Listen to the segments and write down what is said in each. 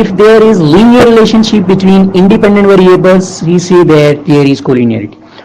if there is linear relationship between independent variables we say that there is collinearity।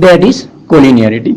that is collinearity।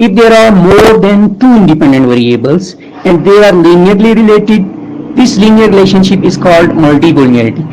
if there are more than two independent variables and they are linearly related, this linear relationship is called multicollinearity।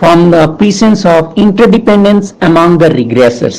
from the presence of interdependence among the regressors।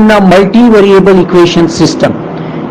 in a multi variable equation system।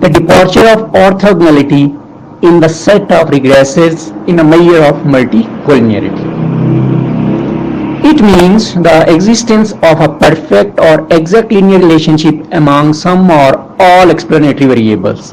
the departure of orthogonality in the set of regressors in a measure of multi collinearity। It means the existence of a perfect or exact linear relationship among some or all explanatory variables।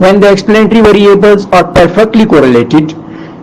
when the explanatory variables are perfectly correlated।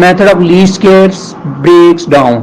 method of least squares breaks down,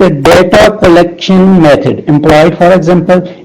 The data collection method employed for example,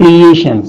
creations,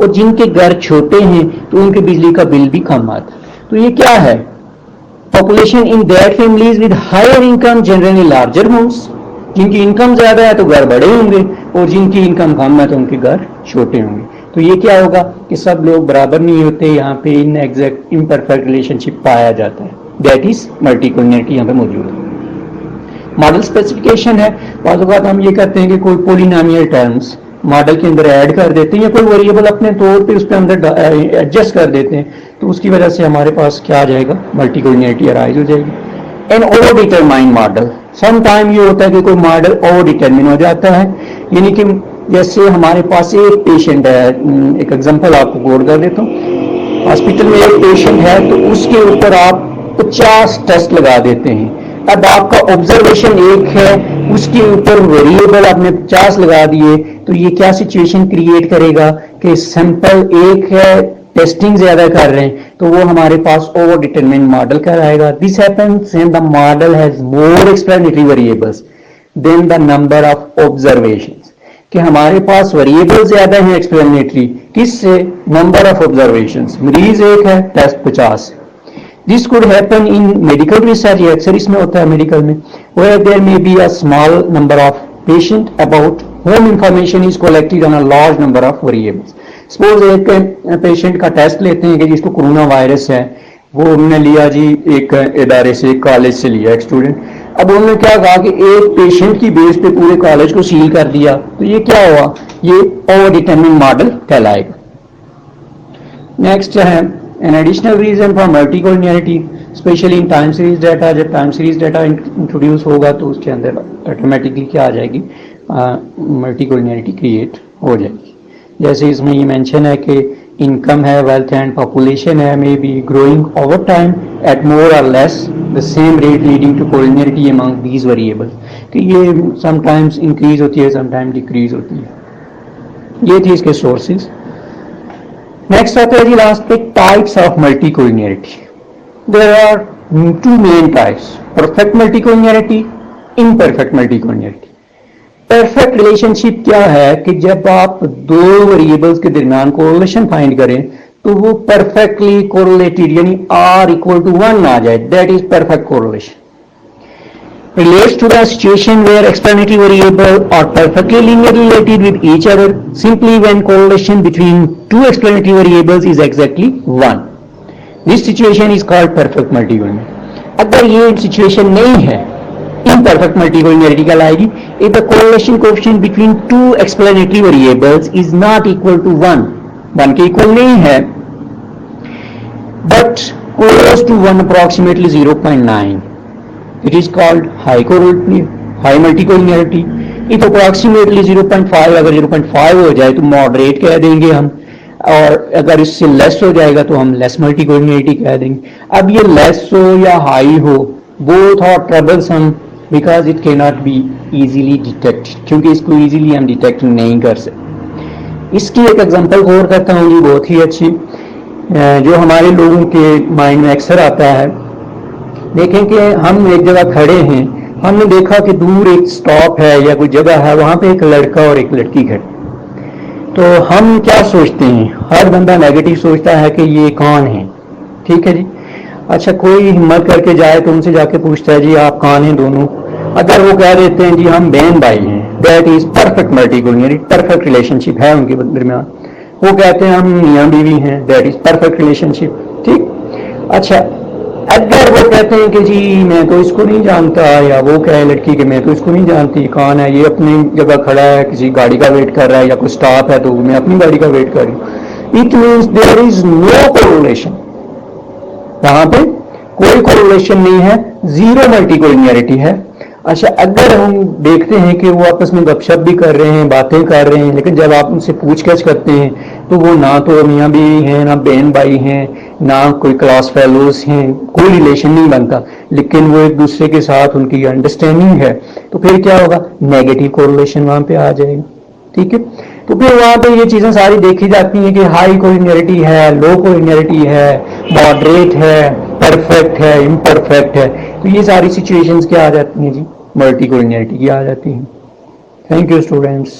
اور جن کے گھر چھوٹے ہیں تو ان کے بجلی کا بل بھی کم آتا ہے. تو یہ کیا ہے؟ Population in that families with higher income generally larger homes. جن کی انکم زیادہ ہے تو گھر بڑے ہوں گے, اور جن کی انکم کم ہے تو ان کے گھر چھوٹے ہوں گے. تو یہ کیا ہوگا کہ سب لوگ برابر نہیں ہوتے, یہاں پہ ان ایگزیکٹ امپرفیکٹ ریلیشن شپ پایا جاتا ہے. دیٹ از ملٹی کولینرٹی یہاں پہ موجود ہے. ماڈل اسپیسیفکیشن ہے, بعض اوقات ہم یہ کرتے ہیں کہ کوئی پولینومیل ٹرمز ماڈل کے اندر ایڈ کر دیتے ہیں یا کوئی ویریبل اپنے طور پہ اس کے اندر ایڈجسٹ کر دیتے ہیں, تو اس کی وجہ سے ہمارے پاس کیا آ جائے گا؟ ملٹی کولینرٹی ارائز ہو جائے گی. An over determined model, some time یہ ہوتا ہے کہ کوئی ماڈل اوور ڈیٹرمن ہو جاتا ہے, یعنی کہ جیسے ہمارے پاس ایک پیشنٹ ہے, ایک ایگزامپل آپ کو غور کر دیتا ہوں. ہاسپٹل میں ایک پیشنٹ ہے تو اس کے اوپر آپ 50 ٹیسٹ لگا دیتے ہیں. اب آپ کا آبزرویشن ایک ہے, اس کے اوپر ویریبل آپ نے 50 لگا دیے, تو یہ کیا سچویشن کریٹ کرے گا کہ سیمپل ایک ہے, ٹیسٹنگ زیادہ کر رہے ہیں, تو وہ ہمارے پاس اوور ڈیٹرمنٹ ماڈل کہلائے گا. This happens when the model has more explanatory variables than the number of observations. کہ ہمارے پاس ویریبل زیادہ ہیں ایکسپلینیٹری, کس سے؟ Number of observations. مریض ایک ہے, test 50. This could happen in medical research, یہ اکثر اس میں ہوتا ہے میڈیکل میں, where there may be a small number of patient about whom information is collected on a large number of variables. Suppose ایک پیشنٹ کا ٹیسٹ لیتے ہیں کہ جس کو کورونا وائرس ہے, وہ انہوں نے لیا جی ایک ادارے سے, ایک کالج سے لیا ایک اسٹوڈنٹ. اب انہوں نے کیا کہا کہ ایک پیشنٹ کی بیس پہ پورے کالج کو سیل کر دیا, تو یہ کیا ہوا؟ یہ اوور ڈیٹرمنٹ ماڈل کہلائے گا. نیکسٹ ہے an additional reason for multicollinearity, especially in time series data. جب time series data introduce ہوگا تو اس کے اندر automatically کیا آ جائے گی؟ multicollinearity کریٹ ہو جائے گی. جیسے اس میں یہ مینشن ہے کہ انکم ہے, ویلتھ اینڈ پاپولیشن ہے, may be growing over time at more or less the same rate leading to collinearity among these variables. کہ یہ sometimes increase ہوتی ہے, sometimes decrease ہوتی ہے. یہ تھی اس کے سورسز. نیکسٹ آتا ہے جی لاسٹ پہ types of multi collinearity. There are 2 main types, perfect multi collinearity, imperfect multi collinearity. Perfect relationship کیا ہے کہ جب آپ دو ویریبلس کے درمیان کوریلیشن فائنڈ کریں تو وہ پرفیکٹلی کوریلیٹڈ یعنی R=1 آ جائے, that is perfect correlation. Relates to the situation where explanatory variables are perfectly linearly related with each other simply when correlation between two explanatory variables is exactly 1. This situation is called perfect multicollinearity. اگر یہ situation نہیں ہے, imperfect multicollinearity کہلائے گی. If the correlation coefficient between two explanatory variables is not equal to 1, 1 کے equal نہیں ہے, but close to 1 approximately 0.9, it is called high multicollinearity. If approximately 0.5, اگر 0.5 ہو جائے تو moderate کہہ دیں گے ہم, اور اگر اس سے لیس ہو جائے گا تو ہم لیس multicollinearity کہہ دیں گے. اب یہ لیس ہو یا high who, both are troublesome because it cannot be easily detected, کیونکہ اس کو easily ہم ڈیٹیکٹ نہیں کر سکتے. اس کی ایک ایگزامپل غور کرتا ہوں جی, بہت ہی اچھی, جو ہمارے لوگوں کے مائنڈ میں اکثر آتا ہے. دیکھیں کہ ہم ایک جگہ کھڑے ہیں, ہم نے دیکھا کہ دور ایک سٹاپ ہے یا کوئی جگہ ہے, وہاں پہ ایک لڑکا اور ایک لڑکی کھڑے. تو ہم کیا سوچتے ہیں؟ ہر بندہ نیگیٹو سوچتا ہے کہ یہ کون ہے. ٹھیک ہے جی. اچھا, کوئی ہمت کر کے جائے تو ان سے جا کے پوچھتا ہے جی آپ کون ہیں دونوں. اگر وہ کہہ دیتے ہیں جی ہم بہن بھائی ہیں, that is perfect multicollinearity, perfect relationship ہے ان کے درمیان. وہ کہتے ہیں ہم میاں بیوی ہیں, دیٹ از پرفیکٹ ریلیشن شپ. ٹھیک. اچھا, اگر وہ کہتے ہیں کہ جی میں تو اس کو نہیں جانتا, یا وہ کہے لڑکی کہ میں تو اس کو نہیں جانتی کون ہے, یہ اپنی جگہ کھڑا ہے, کسی گاڑی کا ویٹ کر رہا ہے, یا کوئی سٹاپ ہے تو میں اپنی گاڑی کا ویٹ کر رہی ہوں. It means there is no correlation, وہاں پہ کوئی کوریلیشن نہیں ہے, زیرو ملٹیکولینرٹی ہے. اچھا, اگر ہم دیکھتے ہیں کہ وہ آپس میں گپ شپ بھی کر رہے ہیں, باتیں کر رہے ہیں, لیکن جب آپ ان سے پوچھ گچھ کرتے ہیں تو وہ نہ تو میاں بیوی ہیں, نہ بہن بھائی ہیں, نہ کوئی کلاس فیلوز ہیں, کوئی ریلیشن نہیں بنتا, لیکن وہ ایک دوسرے کے ساتھ ان کی انڈرسٹینڈنگ ہے, تو پھر کیا ہوگا؟ نیگیٹو کوریلیشن وہاں پہ آ جائے گا. ٹھیک ہے. تو پھر وہاں پہ یہ چیزیں ساری دیکھی جاتی ہیں کہ ہائی کولینرٹی ہے, لو کولینرٹی ہے, ماڈریٹ ہے, پرفیکٹ ہے, امپرفیکٹ ہے. تو یہ ساری سچویشنز کیا آ جاتی ہیں جی؟ ملٹی کولینرٹی کی آ جاتی ہیں. Thank you students.